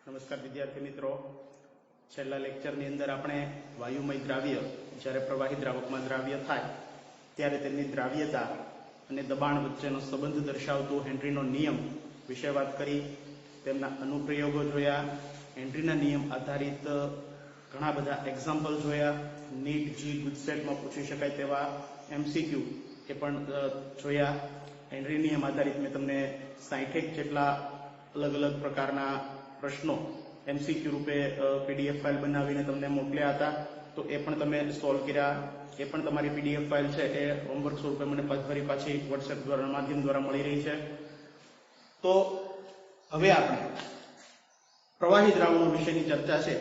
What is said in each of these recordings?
નમસ્કાર વિદ્યાર્થી મિત્રો, છેલ્લા લેક્ચરની અંદર આપણે વાયુમય દ્રાવ્ય જ્યારે પ્રવાહી દ્રાવકમાં દ્રાવ્ય થાય ત્યારે તેમની દ્રાવ્યતા અને દબાણ વચ્ચેનો સંબંધ દર્શાવતો હેનરીનો નિયમ વિશે વાત કરી. તેમના અનુપ્રયોગો જોયા, હેનરીના નિયમ આધારિત ઘણા બધા એક્ઝામ્પલ જોયા, નીટ જી ગુજસેટમાં પૂછી શકાય તેવા એમસીક્યુ એ પણ જોયા. હેનરી નિયમ આધારિત મેં તમને 60 જેટલા અલગ અલગ પ્રકારના પ્રશ્નો એમસીક્યુ રૂપે પીડીએફ ફાઇલ બનાવીને તમને મોકલ્યા હતા, તો એ પણ તમે સોલ્વ કર્યા. એ પણ તમારી પીડીએફ ફાઇલ છે એ હોમવર્ક સ્વરૂપે મને ફરી પાછી વોટ્સએપ દ્વારા માધ્યમ દ્વારા મળી રહી છે. તો હવે આપણે પ્રવાહી દ્રાવણો વિશેની ચર્ચા છે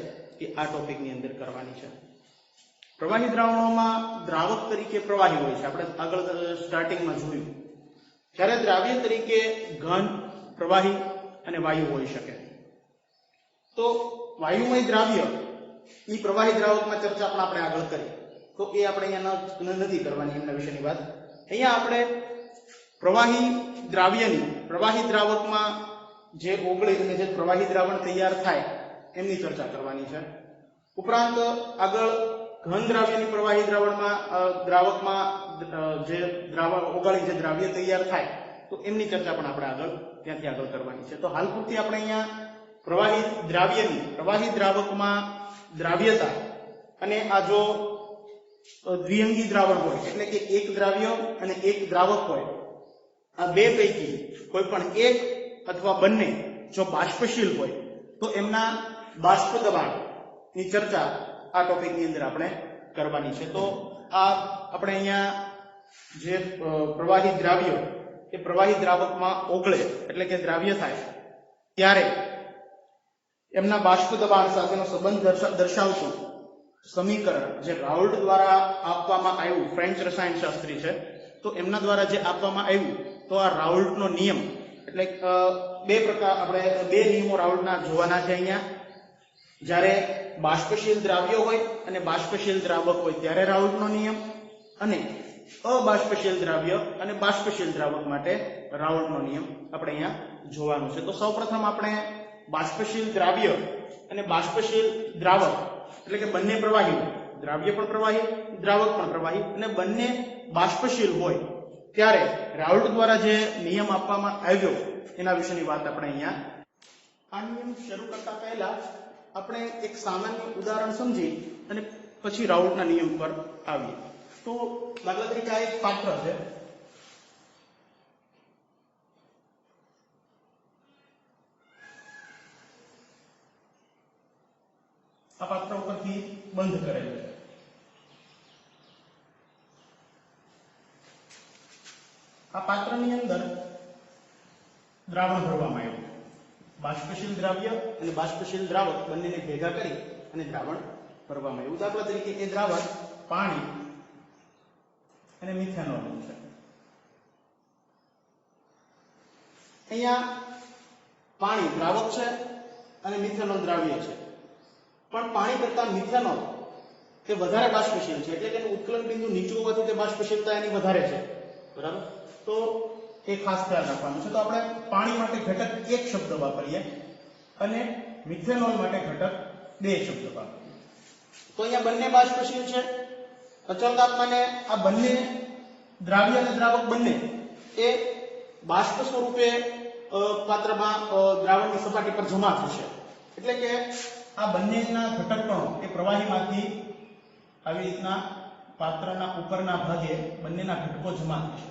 એ આ ટોપિકની અંદર કરવાની છે. પ્રવાહી દ્રાવણોમાં દ્રાવક તરીકે પ્રવાહી હોય છે. આપણે આગળ સ્ટાર્ટિંગમાં જોયું જ્યારે દ્રાવ્ય તરીકે ઘન, પ્રવાહી અને વાયુ હોઈ શકે. તો વાયુમય દ્રાવ્ય એ પ્રવાહી દ્રાવકમાં ચર્ચા પણ આપણે આગળ કરી, તો એ આપણે અહીંયા નથી કરવાની એમના વિશેની વાત. અહીંયા આપણે પ્રવાહી દ્રાવ્યની, પ્રવાહી દ્રાવકમાં જે ઓગળી અને જે પ્રવાહી દ્રાવણ તૈયાર થાય એમની ચર્ચા કરવાની છે. ઉપરાંત આગળ ઘન દ્રાવ્યની પ્રવાહી દ્રાવકમાં જે ઓગાળી જે દ્રાવ્ય તૈયાર થાય તો એમની ચર્ચા પણ આપણે ત્યાંથી આગળ કરવાની છે. તો હાલ પૂરતી આપણે અહીંયા પ્રવાહી દ્રાવ્યની, પ્રવાહી દ્રાવકમાં દ્રાવ્યતા અને આ જો દ્વિઅંગી દ્રાવણ હોય એટલે કે એક દ્રાવ્ય અને એક દ્રાવક હોય, આ બે પૈકી કોઈ પણ એક અથવા બંને જો બાષ્પશીલ હોય તો એમના બાષ્પ દબાણની ચર્ચા આ ટોપિકની અંદર આપણે કરવાની છે. તો આ આપણે અહીંયા જે પ્રવાહી દ્રાવ્ય એ પ્રવાહી દ્રાવકમાં ઓગળે એટલે કે દ્રાવ્ય થાય ત્યારે એમના બાષ્પ દબાણ સાથેનો સંબંધ દર્શાવતું સમીકરણ જે રાઉલ્ટ દ્વારા આપવામાં આવ્યું, ફ્રેન્ચ રસાયણશાસ્ત્રી છે, તો એમના દ્વારા જે આપવામાં આવ્યું, તો આ રાઉલ્ટનો નિયમ એટલે આપણે બે નિયમો રાઉલ્ટના જોવાના છે અહીંયા. જ્યારે બાષ્પશીલ દ્રાવ્ય હોય અને બાષ્પશીલ દ્રાવક હોય ત્યારે રાઉલ્ટનો નિયમ, અને અબાષ્પશીલ દ્રાવ્ય અને બાષ્પશીલ દ્રાવક માટે રાઉલ્ટનો નિયમ આપણે અહીંયા જોવાનું છે. તો સૌપ્રથમ આપણે બાષ્પશીલ દ્રાવ્ય અને બાષ્પશીલ દ્રાવક એટલે કે બંને પ્રવાહી, દ્રાવ્ય પણ પ્રવાહી, દ્રાવક પણ પ્રવાહી, અને બંને બાષ્પશીલ હોય ત્યારે રાઉલ્ટ દ્વારા જે નિયમ આપવામાં આવ્યો એના વિશેની વાત આપણે અહીંયા. આ નિયમ શરૂ કરતા પહેલા આપણે એક સામાન્ય ઉદાહરણ સમજી અને પછી રાઉલ્ટના નિયમ પર આવીએ. તો દાખલા તરીકે આ એક પાત્ર છે. આ પાત્ર ઉપરથી બંધ કરેલું છે. આ પાત્રની અંદર દ્રાવણ ભરવામાં આવ્યું. બાષ્પશીલ દ્રાવ્ય અને બાષ્પશીલ દ્રાવક બંનેને ભેગા કરી અને દ્રાવણ ભરવામાં આવ્યું. દાખલા તરીકે એ દ્રાવણ પાણી અને મિથેનોલ છે. અહીંયા પાણી દ્રાવક છે અને મિથેનોલ દ્રાવ્ય છે, પણ પાણી કરતા મિથેનોલ તે વધારે બાષ્પશીલ છે એટલે કે એનું ઉત્કલન બિંદુ નીચું હોવાથી તે બાષ્પશીલતા એની વધારે છે. બરાબર, તો એ ખાસ ખ્યાલ રાખવાનું છે. તો આપણે પાણી માટે ઘટક એક શબ્દ વાપરીએ અને મિથેનોલ માટે ઘટક બે શબ્દ વાપરીએ. તો અહીંયા બંને બાષ્પશીલ છે. અચળ તાપમાને આ બંને દ્રાવ્ય અને દ્રાવક બંને એ બાષ્પ સ્વરૂપે પાત્રમાં દ્રાવણની સપાટી પર જમા થશે. એટલે કે આ બંનેના ઘટકકણો એ પ્રવાહીમાંથી આવી રીતના પાત્રના ઉપરના ભાગે બંનેના ઘટકો જમા થશે.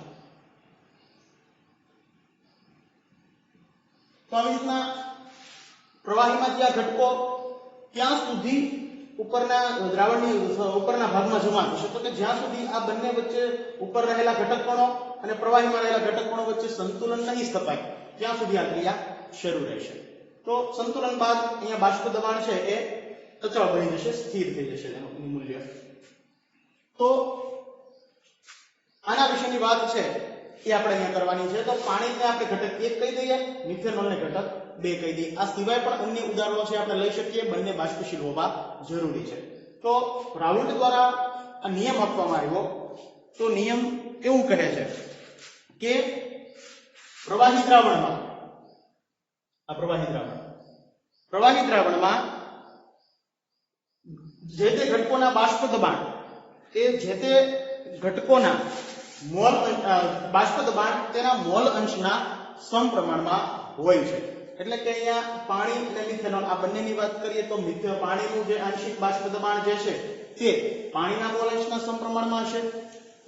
તો આવી રીતના પ્રવાહીમાંથી આ ઘટકો ક્યાં સુધી ઉપરના દ્રાવણની ઉપરના ભાગમાં જમા થશે, તો કે જ્યાં સુધી આ બંને વચ્ચે ઉપર રહેલા ઘટકકણો અને પ્રવાહીમાં રહેલા ઘટકકણો વચ્ચે સંતુલન નહીં સ્થપાય ત્યાં સુધી આ ક્રિયા શરૂ રહેશે. તો સંતુલન બાદ અહીંયા બાષ્પ દબાણ છે એ અચળ બની જશે, સ્થિર થઈ જશે એનું મૂલ્ય. તો આના વિશેની વાત છે એ આપણે અહીંયા કરવાની છે. તો પાણીને આપણે ઘટક 1 કહી દઈએ, મિથેનોલને ઘટક 2 કહી દઈએ. આ સિવાય પણ અન્ય ઉદાહરણો છે આપણે લઈ શકીએ, બંને બાષ્પશીલ હોવા જરૂરી છે. તો રાઉલ્ટ દ્વારા આ નિયમ આપવામાં આવ્યો. તો નિયમ એવું કહે છે કે પ્રવાહી દ્રાવણમાં, આ પ્રવાહી દ્રાવણ પ્રવાહી દ્રાવણમાં જે તે ઘટકોના બાષ્પ દબાણ એ જે તે ઘટકોના મોલ બાષ્પ દબાણ તેના મોલ અંશના સમપ્રમાણમાં હોય છે. એટલે કે અહીંયા પાણી અને મિથેનોલ આ બંનેની વાત કરીએ તો પાણીનું જે આંશિક બાષ્પ દબાણ જે છે તે પાણીના મોલ અંશના સમપ્રમાણમાં હશે.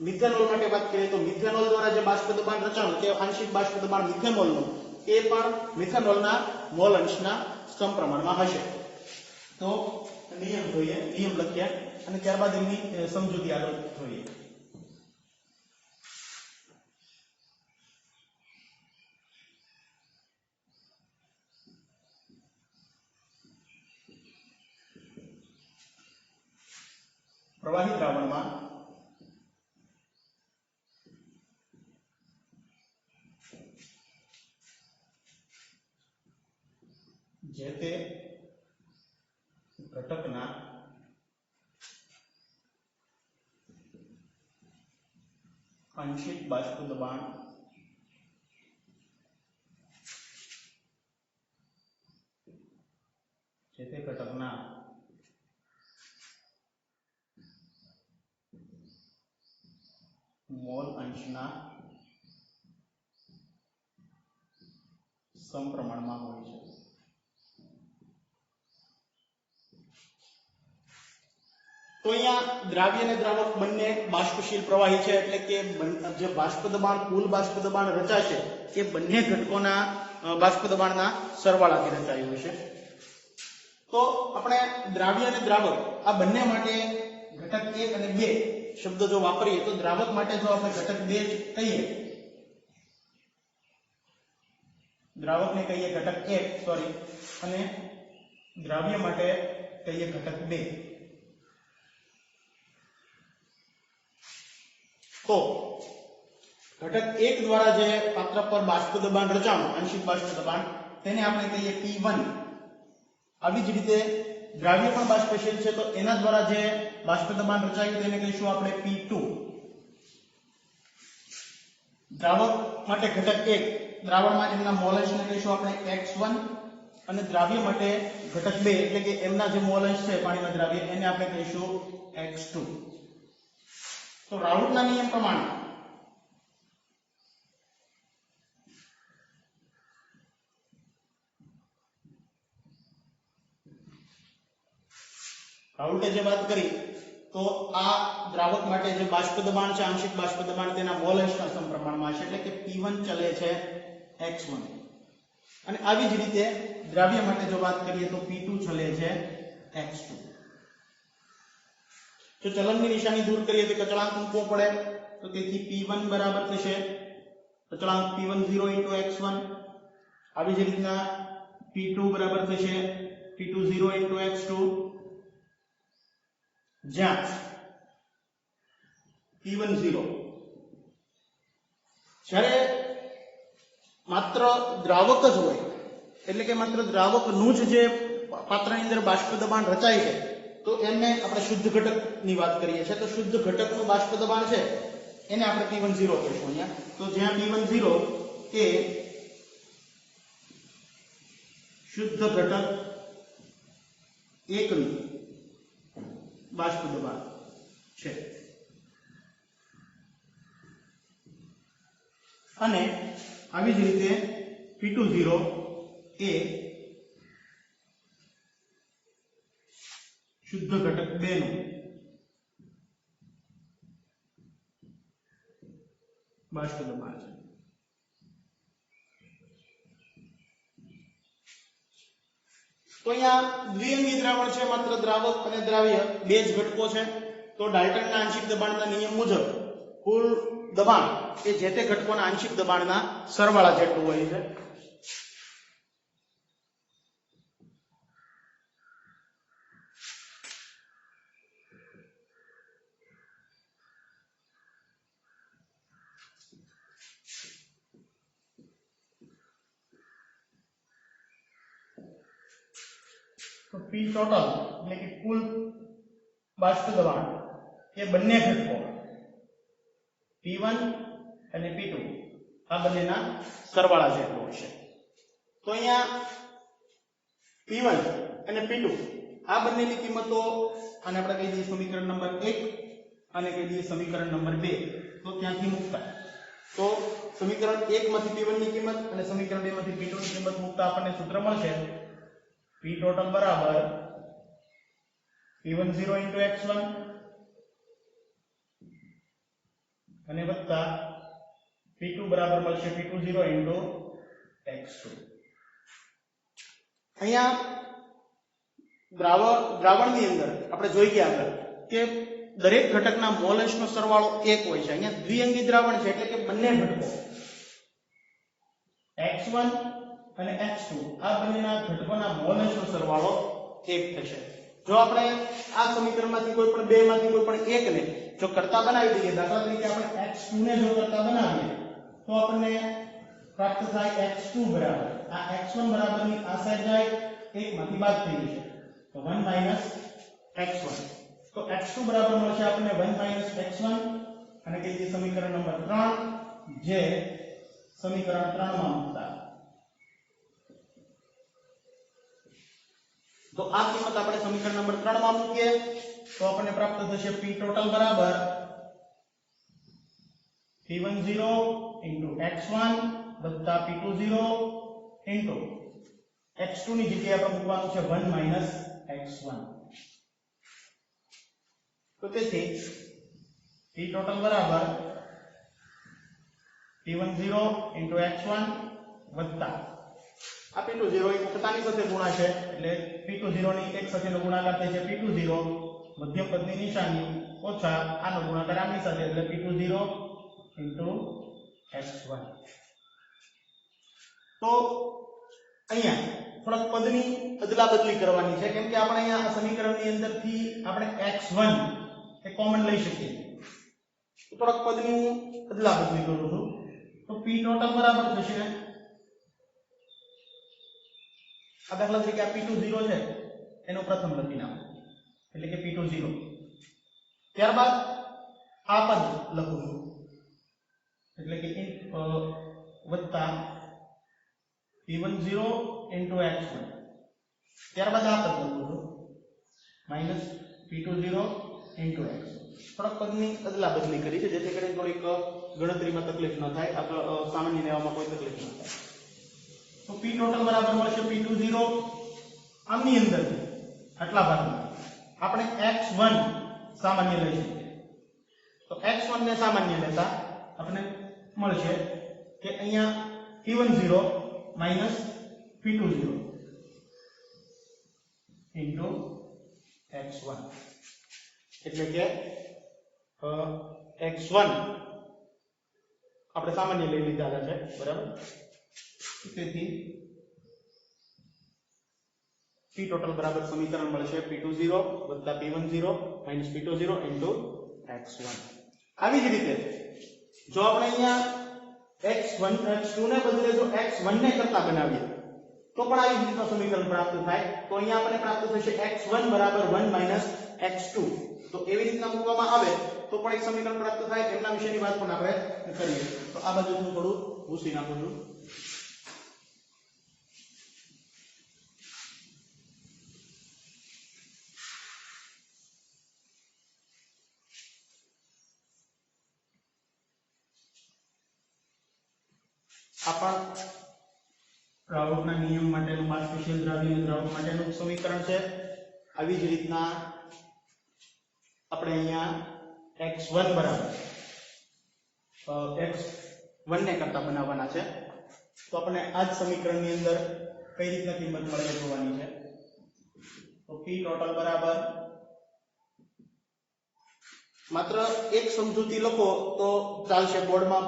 મિથેનોલ માટે વાત કરીએ તો મિથેનોલ દ્વારા જે બાષ્પ દબાણ રચાણું તે આંશિક બાષ્પ દબાણ મિથેનોલનું એ પણ મિથેનોલના મોલ અંશના સમપ્રમાણમાં હશે. તો નિયમ જોઈએ, નિયમ લખ્યા અને ત્યારબાદ એની સમજૂતી આગળ જોઈએ. પ્રવાહી દ્રાવણમાં જે તે ઘટકના આંશિક બાષ્પ દબાણ જે તે ઘટકના મોલ અંશના સમપ્રમાણમાં હોય છે. તો અહીંયા દ્રાવ્ય અને દ્રાવક બંને બાષ્પશીલ પ્રવાહી છે એટલે કે જે બાષ્પ દબાણ કુલ બાષ્પ દબાણ રચાશે એ બંને ઘટકોના બાષ્પ દબાણના સરવાળાથી રચાયું હશે. તો આપણે દ્રાવ્ય અને દ્રાવક આ બંને માટે ઘટક 1 અને 2 શબ્દો જો વાપરીએ તો દ્રાવક માટે જો આપણે ઘટક 2 કહીએ, દ્રાવકને કહીએ ઘટક 1 સોરી અને દ્રાવ્ય માટે કહીએ ઘટક 2. તો ઘટક 1 દ્વારા જે પાત્ર પર બાષ્પ દબાણ રચાણું આંશિક બાષ્પ દબાણ તેને આપણે કહીએ P1. આવી જ રીતે દ્રાવ્ય પણ બાષ્પશીલ છે તો એના દ્વારા જે બાષ્પ દબાણ રચાયું તેને કહીશું આપણે P2. દ્રાવક માટે ઘટક 1 દ્રાવણમાં એમના મોલ અંશને કહીશું આપણે X1 અને દ્રાવ્ય માટે ઘટક 2 એટલે કે એમના જે મોલ અંશ છે પાણીના દ્રાવ્ય એને આપણે કહીશું X2. તો રાઉટના નિયમ પ્રમાણે રાઉટે જે વાત કરી તો આ દ્રાવક માટે જે બાષ્પ દબાણ છે આંશિક બાષ્પ દબાણ તેના મોલ અંશના સમપ્રમાણમાં હશે એટલે કે P1 ચલે છે X1 અને આવી જ રીતે દ્રાવ્ય માટે જો વાત કરીએ તો P2 ચલે છે X2. જો ચલનની નિશાની દૂર કરીએ તો અચળાંક મૂકવો પડે તો તેથી P1 બરાબર થશે અચળાંક P10 * X1. આવી જ રીતના P2 બરાબર થશે P20 * X2 જ્યાં P10 જ્યારે માત્ર દ્રાવક જ હોય એટલે કે માત્ર દ્રાવકનું જ જે પાત્રની અંદર બાષ્પ દબાણ રચાય છે તો એને આપણે શુદ્ધ ઘટકની વાત કરીએ છીએ. તો શુદ્ધ ઘટકનું બાષ્પ દબાણ છે એને આપણે P10 કહીશું અહીંયા. તો જ્યાં P10 એ શુદ્ધ ઘટક 1 નું બાષ્પ દબાણ છે અને આવી જ રીતે P20 એ શુદ્ધ ઘટક 2 નું બાષ્પ દબાણ છે. તો અહીંયા દ્વિઅંગી દ્રાવણ છે, માત્ર દ્રાવક અને દ્રાવ્ય બે જ ઘટકો છે. તો ડાલ્ટનના આંશિક દબાણના નિયમ મુજબ કુલ દબાણ એ જે તે ઘટકોના આંશિક દબાણના સરવાળા જેટલું હોય છે. તો P ટોટલ એટલે કે કુલ બાષ્પ દબાણ એ બંને ઘટકો P1 અને P2 આ બંનેના સરવાળા જેટલું હશે. તો અહીંયા P1 અને P2 આ બંનેની કિંમતો આને આપણે કહી દઈએ સમીકરણ નંબર 1 અને કહી દઈએ સમીકરણ નંબર 2 તો ત્યાંથી મૂકતા તો સમીકરણ 1 માંથી P1 ની કિંમત અને સમીકરણ 2 માંથી P2 ની કિંમત મૂકતા આપણને સૂત્ર મળશે P total બરાબર P10 into x1 અને વત્તા P2 બરાબર મળશે P20 into x2. અહીંયા દ્રાવણની અંદર આપણે જોઈ ગયા આગળ કે દરેક ઘટકના મોલ અંશનો સરવાળો 1 હોય છે. અહીંયા દ્વિઅંગી દ્રાવણ છે એટલે કે બંને ઘટકો x1 અને x2 આ બંનેના ઘટકોના મોલ અંશનો સરવાળો 1 થશે. જો આપણે આ સમીકરણમાંથી કોઈ પણ બે માંથી કોઈ પણ એકને જો કરતા બનાવી દઈએ, દાખલા તરીકે આપણે x2 ને જો કરતા બનાવીએ તો આપણને પ્રાપ્ત થાય x2 બરાબર આ x1 બરાબરની આ સાઈડ જાય 1 માંથી બાદ થઈ જશે તો 1 x1 તો x2 બરાબર મળશે આપણને 1 x1 અને કે જે સમીકરણ નંબર 3 જે સમીકરણ 3 માં મૂકતા તો આ કિંમત આપણે સમીકરણ નંબર 3 માં મૂકીએ તો આપણને પ્રાપ્ત થશે P total બરાબર P10 into x1 વત્તા P20 into x2 ની જગ્યાએ આપણે મૂકવાનું છે 1 x1 તો તેથી P total બરાબર P10 into x1 વત્તા આ P20 એક પોતાની સાથે ગુણાશે એટલે P20 ની એક સાથેનો ગુણાકાર થાય છે P20 મધ્યમ પદની નિશાની ઓછા આનો ગુણાકાર આની સાથે એટલે P20 into x1. તો અહીંયા થોડાક પદની અદલાબદલી કરવાની છે કેમ કે આપણે અહીંયા આ સમીકરણની અંદરથી આપણે x1 એ કોમન લઈ શકીએ. તો થોડાક પદની અદલાબદલી કરું છું તો P total બરાબર થશે આ દાખલા તરીકે આ P20 છે એનો પ્રથમ લખી નાખો એટલે કે P20 ત્યારબાદ આ પદ લખું છું એટલે કે વત્તા P10 into x1 ત્યારબાદ આ પદ લખું છું માઈનસ P20 into x1. થોડાક પદની અદલા બદલી કરી છે જેથી કરીને થોડીક ગણતરીમાં તકલીફ ન થાય, સામાન્ય લેવામાં કોઈ તકલીફ ન થાય. તો P total બરાબર મળશે P20 આમની અંદર આટલા ભાગમાં આપણે x1 સામાન્ય લઈ શકીએ તો x1 ને સામાન્ય લેતા આપણે મળશે કે અહીંયા P10 P20 into x1 એટલે કે x1 આપણે સામાન્ય લઈ લીધા છે બરાબર. તેથી P total બરાબર સમીકરણ મળશે P20 વત્તા P10 minus P20 into x1. આવી જ રીતે જો આપણે અહીંયા x1 x2 ને બદલે જો x1 ને કરતા બનાવીએ તો પણ આવી જ રીતનું સમીકરણ પ્રાપ્ત થાય. તો અહીંયા આપણે પ્રાપ્ત થશે x1 બરાબર 1 x2. તો એવી રીતના મૂકવામાં આવે તો પણ એક સમીકરણ પ્રાપ્ત થાય. એમના વિશેની વાત પણ આપણે કરીએ. તો આ બાજુ હું થોડું ભૂસી નાખું છું. આપણ દ્રાવકના નિયમ માટેનું બાષ્પીભવન દ્રાવ્ય દ્રાવક માટેનું સમીકરણ છે. આવી જ રીતના આપણે અહીંયા x1 બરાબર x1 ને કરતા બનાવવાના છે. તો આપણે આ જ સમીકરણની અંદર કઈ રીતના કિંમત મળે જોવાની છે. તો P total બરાબર માત્ર એક સમજૂતી લખો તો ચાલશે. બોર્ડમાં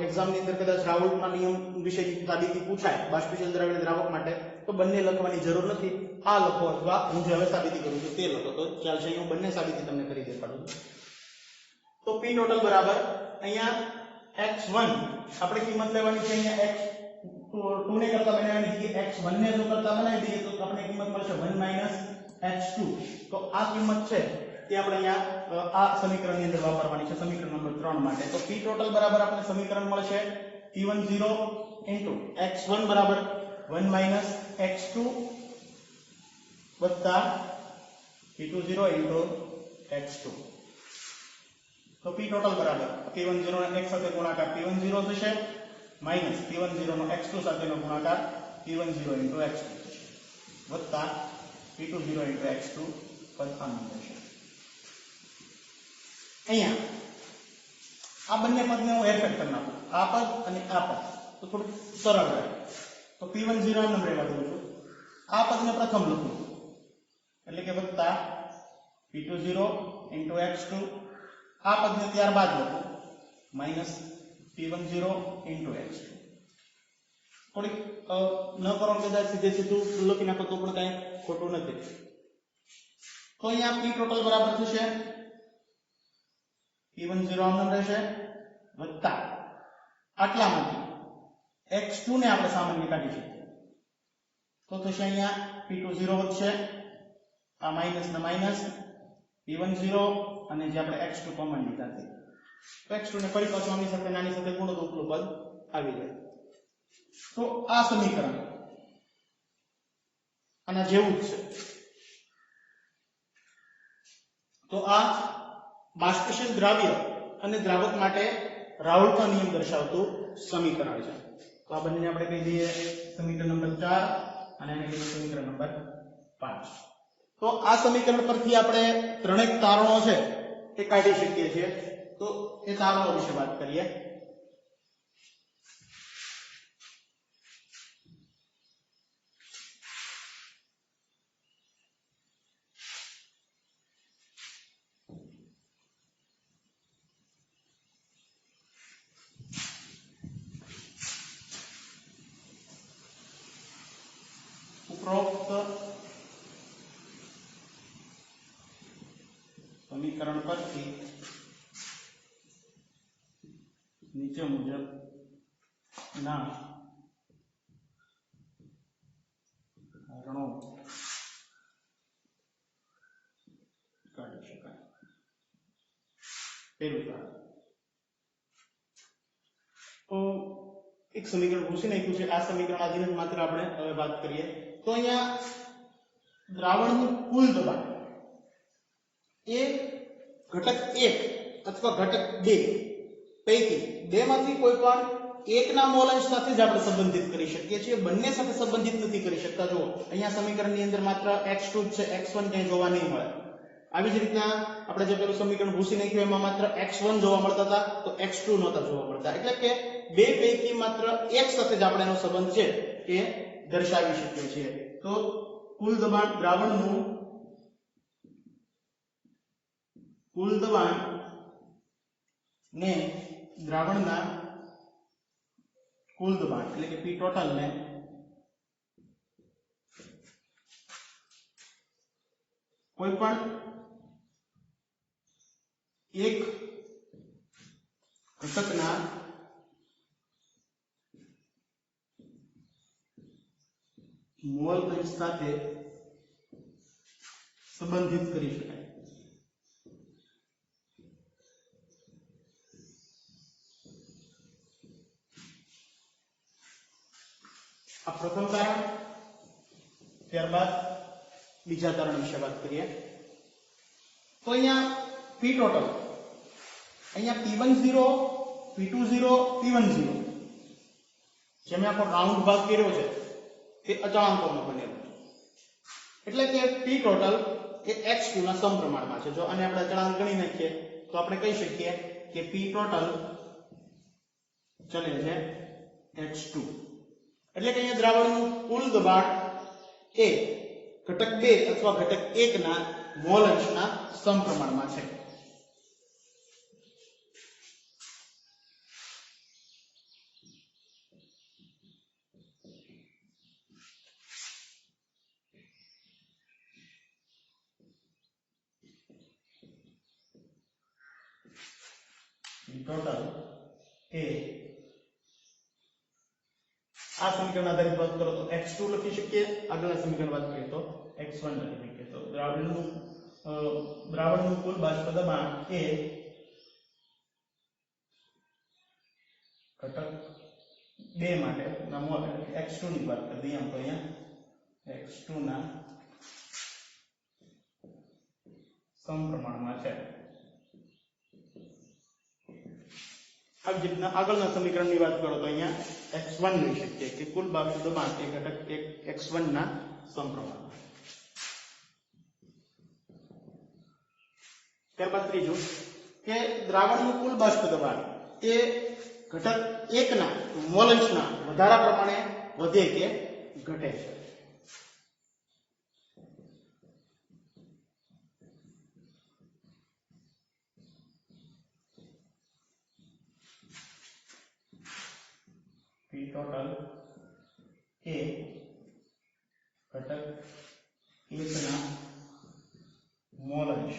એક્ઝામની અંદર કદાચ રાઉલ્ટના નિયમ વિશેની સાબિતી પૂછાય બાષ્પીભવન દ્રાવ્ય દ્રાવક માટે તો બંને લખવાની જરૂર નથી. આ લખો અથવા હું જે હવે સાબિતી કરું છું તે લખો તો ચાલશે. હું બંને સાબિતી તમને કરી દેખાડું છું. તો P total બરાબર અહીંયા x1 આપણે કિંમત લેવાની છે. અહીંયા x2 ને કરતા બનાવવાની છે. x1 ને જો કરતા બનાવી દઈએ તો આપણે કિંમત મળશે 1 x2. તો આ કિંમત છે તે આપણે અહીંયા આ સમીકરણની અંદર વાપરવાની છે સમીકરણ નંબર 3 માટે. તો P total બરાબર આપણે સમીકરણ મળશે P10 into x1 બરાબર 1 x2 વત્તા P20 ઇન્ટુ x2. તો P ટોટલ બરાબર P10 નો x સાથે ગુણાકાર P10 થશે માઈનસ P10 નો x2 સાથેનો ગુણાકાર P10 ઇન્ટુ x2 થશે વત્તા P20 ઇન્ટુ x2 પદ આનું થશે. અહીંયા આ બંને પદને હું હેરફેર કરી નાખું, આ પદ અને આ પદ, તો થોડું સરળ રહે. તો P10 નામ રહેવા દઉં છું, આ પદને પ્રથમ લખું એટલે કે વત્તા P20 ઇન્ટુ x2, આ પદને ત્યારબાદ લખું માઈનસ P10 ઇન્ટુ x2. થોડીક ન કરો કદાચ સીધે સીધું લખી નાખો તો પણ કાંઈ ખોટું નથી. તો અહીંયા P ટોટલ બરાબર થશે P10 આમ રહેશે વત્તા આટલામાંથી x2 ને આપણે સામાન્ય કાઢી શકીએ તો થશે અહીંયા P20 વધશે, આ માઈનસ ને માઈનસ P10 અને જે આપણે x2 કોમન લીધા છે તો x2 ને ફરી પાછું આની સાથે નાની સાથે ગુણો તો ઉપલું પદ આવી જાય. તો આ સમીકરણ આના જેવું જ છે. તો આ બાષ્પશીલ દ્રાવ્ય અને દ્રાવક માટે રાઉલ્ટનો નિયમ દર્શાવતું સમીકરણ છે. તો આ બંનેને આપણે કહી દઈએ સમીકરણ નંબર 4 અને આને કહીએ સમીકરણ નંબર 5. તો આ સમીકરણ પરથી આપણે ત્રણેય તારણો છે એ કાઢી શકીએ છીએ. તો એ તારણો વિશે વાત કરીએ. ઉપરોક્ત સમીકરણ પરથી નીચે મુજબ ના તારણો કાઢી શકાય. પહેલું તારણ, તો એક સમીકરણ પૂછી નાખ્યું છે. આ સમીકરણ આધીન જ માત્ર આપણે હવે વાત કરીએ. તો અહીંયા દ્રાવણનું કુલ દબાણ એ ઘટક 1 અથવા ઘટક 2 પૈકી બેમાંથી કોઈ પણ એકના મોલ અંશ સાથે જ આપણે સંબંધિત કરી શકીએ છીએ, બંને સાથે સંબંધિત નથી કરી શકતા. જુઓ અહીંયા સમીકરણની અંદર માત્ર x2 જ છે, x1 ક્યાંય જોવા નહીં મળે. આવી જ રીતના આપણે જે પેલું સમીકરણ ભૂસી નાખ્યું એમાં માત્ર x1 જોવા મળતા હતા તો x2 નહોતા જોવા મળતા. એટલે કે બે પૈકી માત્ર એક સાથે જ આપણે એનો સંબંધ છે એ દર્શાવી શકીએ છીએ. તો કુલ દબાણ દ્રાવણનું કુલ દબાણ ને દ્રાવણના કુલ દબાણ એટલે કે P ટોટલ ને કોઈ પણ એક ઘટકના મોલ અંશ સાથે સંબંધિત કરી શકાય. આ પ્રથમ તારણ. ત્યારબાદ બીજા તારણ વિશે વાત કરીએ. તો અહીંયા P ટોટલ, અહીંયા P10 P20 P10 જેમ આખો રાઉન્ડ ભાગ કર્યો છે તે અચળાંકોનો બનેલો છે. એટલે કે P ટોટલ એ x2 ના સમપ્રમાણમાં છે. જો આને આપણે અચળાંક ગણી નાખીએ તો આપણે કહી શકીએ કે P ટોટલ ચલે છે x2. એટલે કે અહીંયા દ્રાવણનું કુલ દબાણ એ ઘટક 2 અથવા ઘટક 1 ના મોલ અંશના સમપ્રમાણમાં છે. ટોટલ એ આ સમીકરણ આધારિત વાત કરો તો x2 લખી શકીએ, આગળના સમીકરણ વાત કરીએ તો x1 લખી શકીએ. તો દ્રાવણનું કુલ બાષ્પ દબાણ એ ઘટક 2 માટે ના મોલ x2 ની વાત કરી દઈએ. આમ તો અહીંયા x2 ના સમપ્રમાણમાં છે। આવી જ રીતના આગળના સમીકરણની વાત કરો તો અહીંયા x1 લઈ શકીએ કે કુલ બાષ્પ દબાણ એ ઘટક x1 ના સમપ્રમાણમાં। ત્યારબાદ ત્રીજું કે દ્રાવણનું કુલ બાષ્પ દબાણ એ ઘટક 1 ના મોલન્સના વધારા પ્રમાણે વધે કે ઘટે છે। P total એ ઘટક 1 ના મોલન્સ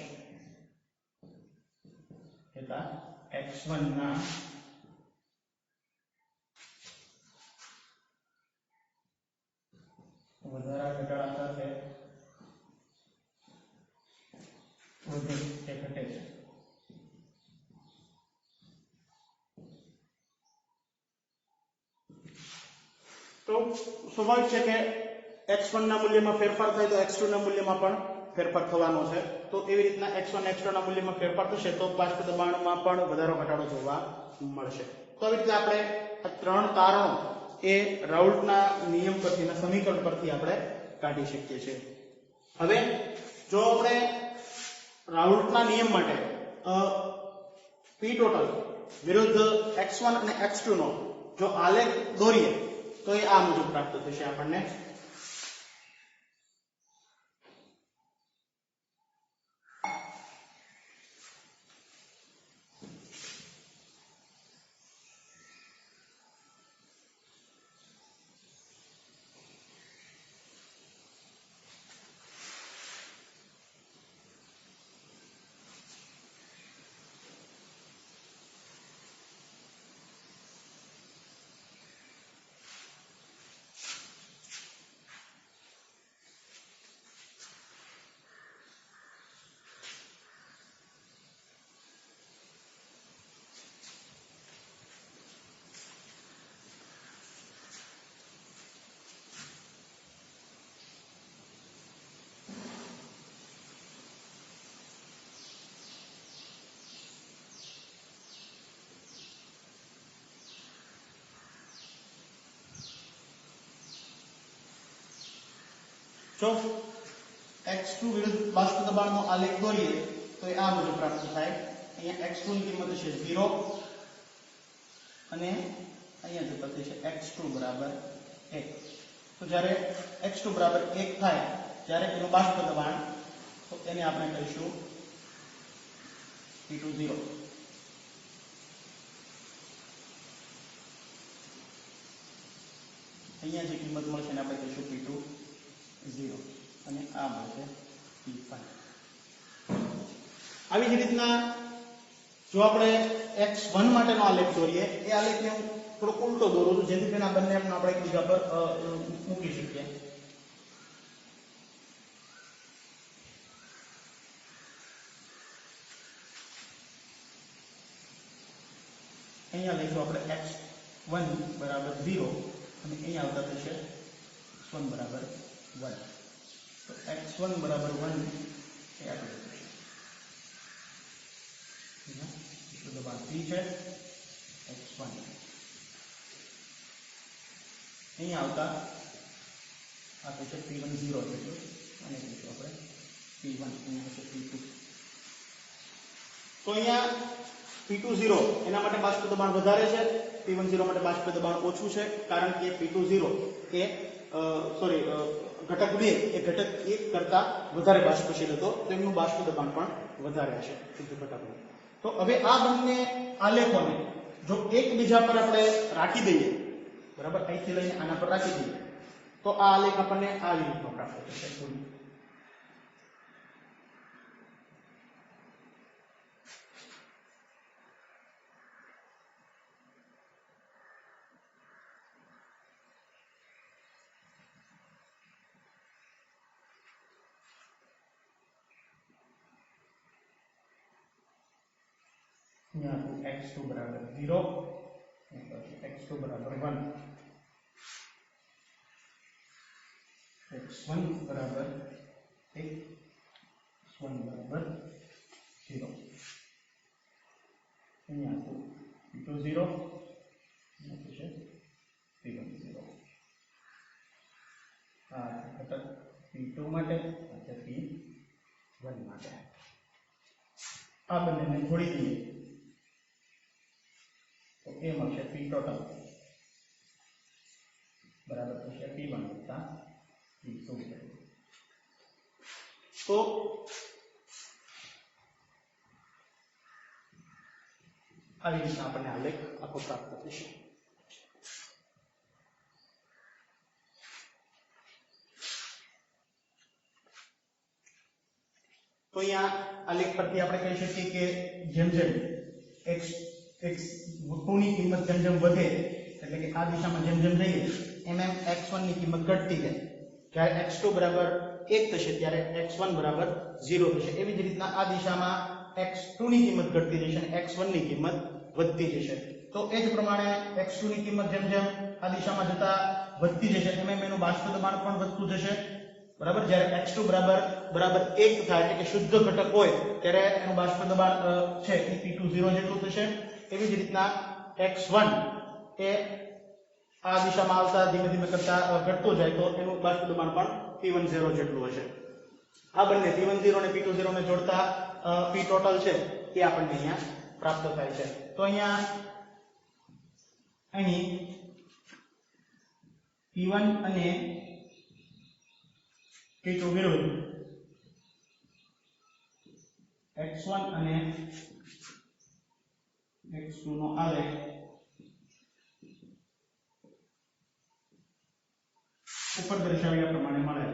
તથા x1 ના વધારા ઘટાડા સાથે વધે કે ઘટે છે। તો સ્વાભાવિક છે કે x1 ના મૂલ્યમાં ફેરફાર થાય તો x2 ના મૂલ્યમાં પણ ફેરફાર થવાનો છે। તો એવી રીતના x1 x2 ના મૂલ્યમાં ફેરફાર થશે તો બાષ્પ દબાણમાં પણ વધારો ઘટાડો જોવા મળશે। તો આવી રીતે આપણે આ ત્રણ તારણો એ રાઉલ્ટના નિયમ પરથી ના સમીકરણ પરથી આપણે કાઢી શકીએ છીએ। હવે જો આપણે રાઉલ્ટના નિયમ માટે P ટોટલ વિરુદ્ધ x1 અને x2 નો જો આલેખ દોરીએ તો એ આ મુજબ પ્રાપ્ત થશે આપણને। જો x2 વિરુદ્ધ બાષ્પ દબાણનો આલેખ દોરીએ તો એ આ મુજબ પ્રાપ્ત થાય। અહીંયા x2 ની કિંમત છે 0 અને અહીંયા જતા થશે x2 બરાબર 1। તો જ્યારે x2 બરાબર 1 થાય ત્યારે એનું બાષ્પ દબાણ તો એને આપણે કહીશું P20। અહીંયા જે કિંમત મળશે એને આપણે કહીશું P20 અને આ મળશે P5। આવી જ રીતના જો આપણે x1 માટેનો આલેખ દોરીએ એ આલેખને હું થોડો ઉલટો દોરું છું જેથી કરીને આ બંને આપણે એકબીજા પર મૂકી શકીએ। અહીંયા લઈશું આપણે x1 બરાબર 0 અને અહીંયા આવતા થશે x1 બરાબર 1। તો x1 બરાબર 1 એ આપણે લઈશું દબાણ P છે x1 અહીંયા આવતા આ થશે P10 જેટલું અને લઈશું આપણે P1 અહીંયા હશે P2। તો અહીંયા P20 એના માટે બાષ્પ દબાણ વધારે છે, P10 માટે બાષ્પ દબાણ ઓછું છે કારણ કે P20 એ ઘટક 2 એ ઘટક 1 કરતા વધારે બાષ્પશીલ હતો તો એમનું બાષ્પ દબાણ પણ વધારે હશે શુદ્ધ ઘટકનું। તો હવે આ બંને આલેખોને જો એકબીજા પર આપણે રાખી દઈએ બરાબર અહીંથી લઈને આના પર રાખી દઈએ તો આ આલેખ આપણને આ રીતનો પ્રાપ્ત થશે। x2 बराबर 0 x2 बराबर 1 x1 बराबर 1 x1 બરાબર 0 અહીંયા તો p2 0 અને પછી p1 0 આ ઘટક p2 માટે અને p1 માટે આ બંનેને જોડી દઈએ તો એ મળશે p ટોટલ બરાબર થશે p1 વત્તા p2 તો આવી રીતના આપણને આલેખ આખો પ્રાપ્ત થશે તો અહીંયા આલેખ પરથી આપણે કહી શકીએ કે જેમ જેમ x2 ની કિંમત જેમ જેમ વધે એટલે કે આ દિશામાં જેમ જેમ જઈએ એમ એમ x1 ની કિંમત ઘટતી જાય જ્યારે x2 બરાબર 1 થશે ત્યારે x1 બરાબર 0 થશે એવી જ રીતના આ દિશામાં x2 ની કિંમત ઘટતી જશે અને x1 ની કિંમત વધતી જશે તો એ જ પ્રમાણે x2 ની કિંમત જેમ જેમ આ દિશામાં જતા વધતી જશે એમ એમ એનું બાષ્પ દબાણ પણ વધતું જશે બરાબર જ્યારે x2 બરાબર 1 થાય એટલે કે શુદ્ધ ઘટક હોય ત્યારે એનું બાષ્પ દબાણ છે એ p2 0 જેટલું થશે એવી જ રીતના x1 એ આ દિશામાં આવતા ધીમે ધીમે કરતા ઘટતો જાય તો એનું બાષ્પ દબાણ પણ p1 0 જેટલું હશે આ બંને p1 0 અને p2 0 ને જોડતા p ટોટલ છે એ આપણને અહીંયા પ્રાપ્ત થાય છે તો અહીં p1 અને p2 વિરુદ્ધ x1 અને x2 નો આલેખ ઉપર દર્શાવ્યા પ્રમાણે મળે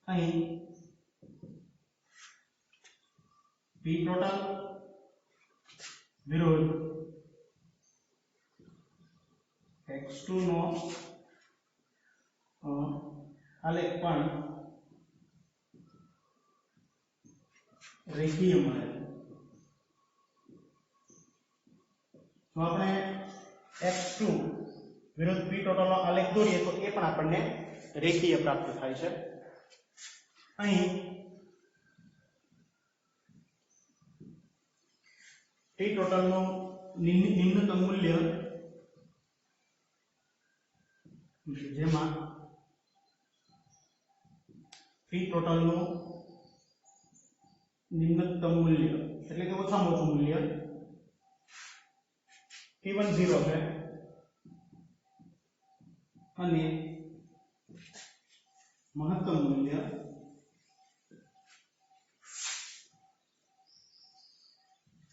અહીં p ટોટલ વિરુદ્ધ x2 નો આલેખ પણ રેખીય મળે તો આપણે x2 વિરુદ્ધ p ટોટલ નો આલેખ દોરીએ તો એ પણ આપણને રેખીય પ્રાપ્ત થાય છે અહીં p ટોટલ નું નિમ્નતમ મૂલ્ય જેમાં p ટોટલ નું નિમ્નતમ મૂલ્ય એટલે કે ઓછામાં ઓછું મૂલ્ય p1 0 છે અને મહત્તમ મૂલ્ય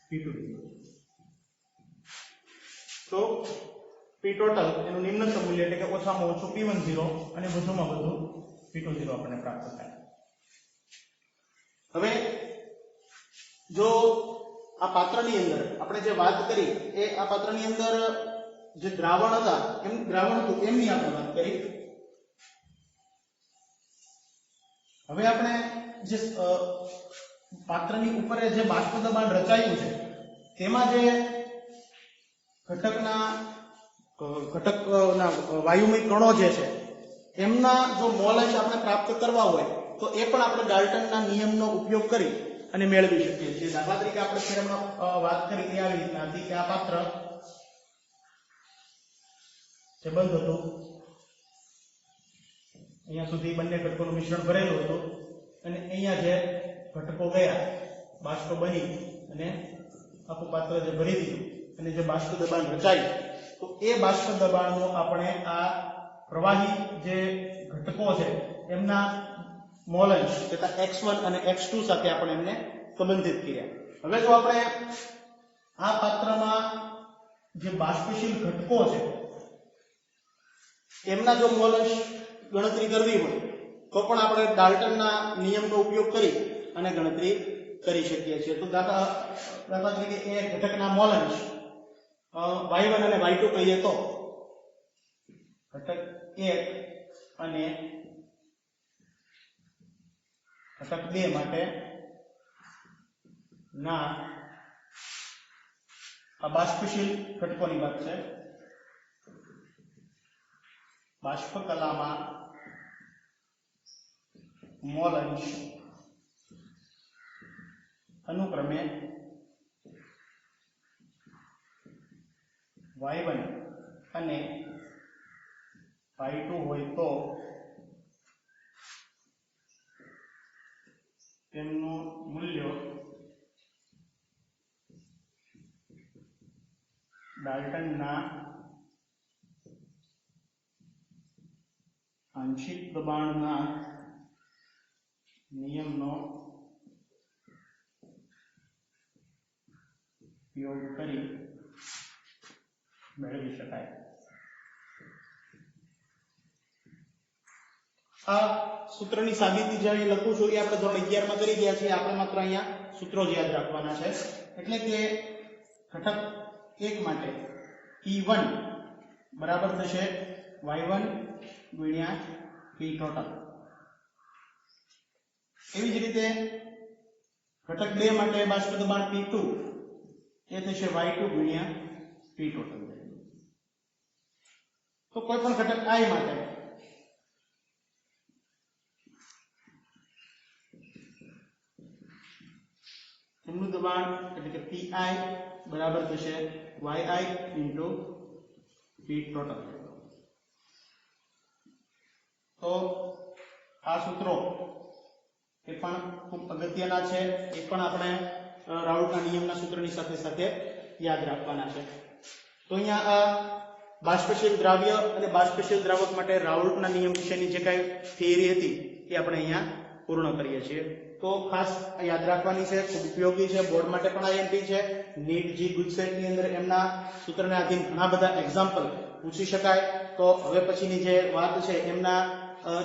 p2 તો p ટોટલ એનું નિમ્નતમ મૂલ્ય એટલે કે ઓછામાં ઓછું p1 0 અને વધુમાં વધુ p2 0 આપણને પ્રાપ્ત થાય હવે જો આ પાત્રની અંદર આપણે જે વાત કરી એ આ પાત્રની અંદર જે દ્રાવણ હતા દ્રાવણ હતું એમની આપણે વાત કરી હવે આપણે જે પાત્રની ઉપર જે બાષ્પ દબાણ રચાયું છે તેમાં જે ઘટકના વાયુમય કણો જે છે એમના જો મોલેશ આપણે પ્રાપ્ત કરવા હોય તો એ પણ આપણે ડાલ્ટનના નિયમનો ઉપયોગ કરી અને મેળવી શકીએ છીએ દાખલા તરીકે આપણે પહેલા વાત કરી એ આવી રીતના હતી કે આ પાત્ર જે બંધ હતું અહીંયા સુધી બંને ઘટકોનું મિશ્રણ ભરેલું હતું અને અહીંયા જે ઘટકો ગયા બાષ્પ બની અને આખું પાત્ર જે ભરી દીધું અને જે બાષ્પ દબાણ રચાયું તો એ બાષ્પ દબાણનો આપણે આ પ્રવાહી જે ઘટકો છે એમના મોલન્સ તથા x1 અને x2 સાથે આપણે એમને સંબંધિત કર્યા હવે જો આપણે આ પાત્રમાં જે બાષ્પશીલ ઘટકો છે એમના જો મોલન્સ ગણતરી કરવી હોય તો પણ આપણે ડાલ્ટનના નિયમનો ઉપયોગ કરી અને ગણતરી કરી શકીએ છીએ તો દાખલા તરીકે એ ઘટકના મોલન્સ y1 અને y2 કહીએ તો ઘટક 1 અને ઘટક 2 માટે ના આ બાષ્પશીલ ઘટકોની વાત છે બાષ્પકલામાં મોલ અંશ અનુક્રમે y1 અને y2 હોય તો તેમનું મૂલ્ય ડાલ્ટનના આંશિક દબાણના નિયમનો ઉપયોગ કરી મેળવી શકાય. આ સૂત્રની સાબિતી જે અહીં લખું છું એ આપણે ધોરણ 11 માં કરી ગયા છીએ. આપણે માત્ર અહીંયા સૂત્રો જ યાદ રાખવાના છે. એટલે કે ઘટક 1 માટે P1 બરાબર થશે y1 ગુણ્યા P ટોટલ. એવી જ રીતે ઘટક 2 માટે બાષ્પ દબાણ P2 એ થશે y2 ગુણ્યા P ટોટલ. તો કોઈ પણ ઘટક I માટે એમનું દબાણ એટલે કે Pi બરાબર થશે yi into P ટોટલ. તો આ સૂત્રો એ પણ ખૂબ અગત્યના છે. એ પણ આપણે રાઉલ્ટના નિયમના સૂત્રની સાથે સાથે યાદ રાખવાના છે. તો અહીંયા આ બાષ્પશીલ દ્રાવ્ય અને બાષ્પશીલ દ્રાવક માટે રાઉલ્ટના નિયમ વિશેની જે કાંઈ થિયરી હતી એ આપણે અહીંયા પૂર્ણ કરીએ છીએ. તો ખાસ યાદ રાખવાની છે, ખૂબ ઉપયોગી છે, બોર્ડ માટે પણ આઈએમપી છે. નીટ જી ગુજસેટ ની અંદર એમના સૂત્રને આધીન ઘણા બધા એક્ઝામ્પલ પૂછી શકાય. તો હવે પછીની જે વાત છે એમના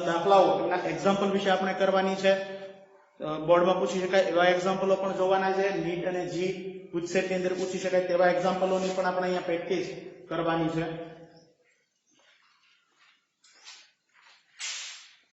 દાખલાઓ, એમના એક્ઝામ્પલ વિશે આપણે કરવાની છે. બોર્ડમાં પૂછી શકાય એવા એક્ઝામ્પલો પણ જોવાના છે. નીટ અને જી ગુજસેટ ની અંદર પૂછી શકાય તેવા એક્ઝામ્પલોની પણ આપણે અહીંયા પ્રેક્ટિસ કરવાની છે.